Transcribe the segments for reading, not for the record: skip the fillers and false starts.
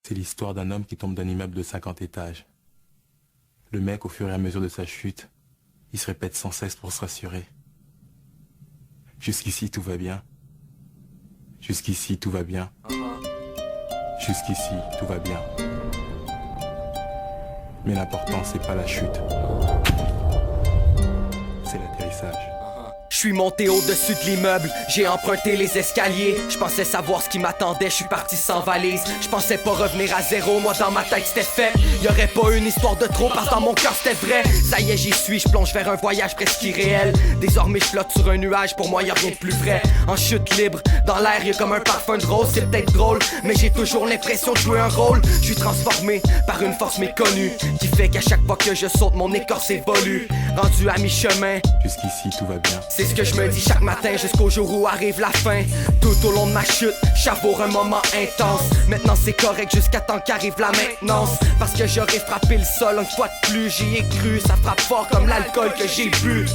C'est l'histoire d'un homme qui tombe d'un immeuble de 50 étages. Le mec, au fur et à mesure de sa chute, il se répète sans cesse pour se rassurer. Jusqu'ici, tout va bien. Jusqu'ici, tout va bien. Jusqu'ici, tout va bien. Mais l'important, c'est pas la chute. C'est l'atterrissage. Je suis monté au-dessus de l'immeuble, j'ai emprunté les escaliers. Je pensais savoir ce qui m'attendait, je suis parti sans valise. Je pensais pas revenir à zéro, moi dans ma tête c'était fait. Y'aurait pas une histoire de trop, parce que dans mon cœur c'était vrai. Ça y est, j'y suis, je plonge vers un voyage presque irréel. Désormais je flotte sur un nuage, pour moi y'a rien de plus vrai. En chute libre, dans l'air y'a comme un parfum de rose. C'est peut-être drôle, mais j'ai toujours l'impression de jouer un rôle. Je suis transformé par une force méconnue, qui fait qu'à chaque fois que je saute, mon écorce évolue. Rendu à mi-chemin, jusqu'ici tout va bien. C'est ce que je me dis chaque matin jusqu'au jour où arrive la fin. Tout au long de ma chute, j'avoue un moment intense. Maintenant c'est correct jusqu'à temps qu'arrive la maintenance. Parce que j'aurais frappé le sol une fois de plus. J'y ai cru, ça frappe fort comme l'alcool que j'ai bu.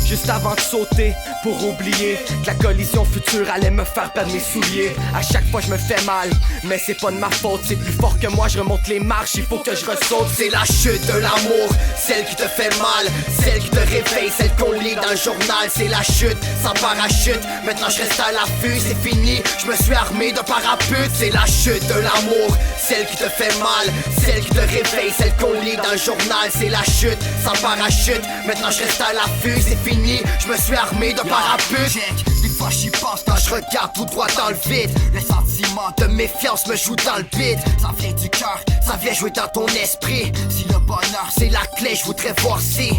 Juste avant de sauter, pour oublier que la collision future allait me faire perdre mes souliers. À chaque fois je me fais mal, mais c'est pas de ma faute. C'est plus fort que moi, je remonte les marches, il faut que je ressaute. C'est la chute de l'amour, celle qui te fait mal, celle qui te réveille, celle qu'on lit dans le journal. C'est la chute, sans parachute, maintenant je reste à l'affût. C'est fini, je me suis armé de parapluie. C'est la chute de l'amour, celle qui te fait mal, celle qui te réveille, celle qu'on lit dans le journal. C'est la chute, sans parachute, maintenant je reste à l'affût. C'est fini, je me suis armé de parapluie. Des fois j'y pense quand je regarde tout droit dans le vide. Le sentiment de méfiance me joue dans le beat. Ça vient du cœur, ça vient jouer dans ton esprit. Si le bonheur c'est la clé, je voudrais voir si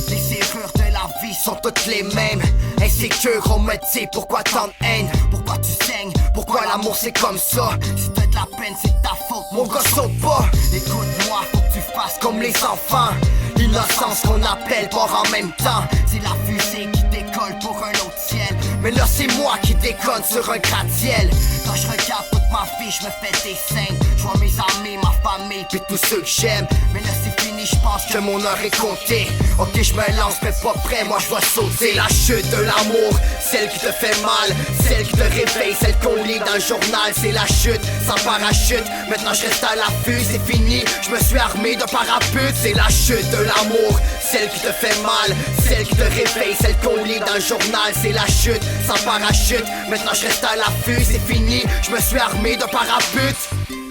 les serrures de la vie sont toutes les mêmes. Insécure, on me dit pourquoi tant de haine, pourquoi tu saignes, pourquoi l'amour c'est comme ça. Si t'as de la peine c'est ta faute, mon gars saute pas. Écoute-moi, faut que tu fasses comme les enfants. L'innocence qu'on appelle mort en même temps. C'est la fusée qui décolle pour un autre ciel. Mais là c'est moi qui déconne sur un gratte-ciel. Quand je regarde toute ma vie, je me fais des scènes. Je vois mes amis, ma famille, puis tous ceux que j'aime. Mais là c'est fini, je pense que mon heure est comptée. Ok, je me lance, mais pas prêt, moi je vais sauter. La chute de l'amour, celle qui te fait mal, celle qui te réveille, celle qu'on lit dans le journal. C'est la chute, sans parachute, maintenant je reste à l'affût. C'est fini, je me suis armé de parapluie. C'est la chute de l'amour, celle qui te fait mal, celle qui te réveille, celle qu'on lit dans le journal. C'est la chute, sans parachute, maintenant je reste à l'affût. C'est fini, je me suis armé de parapluie.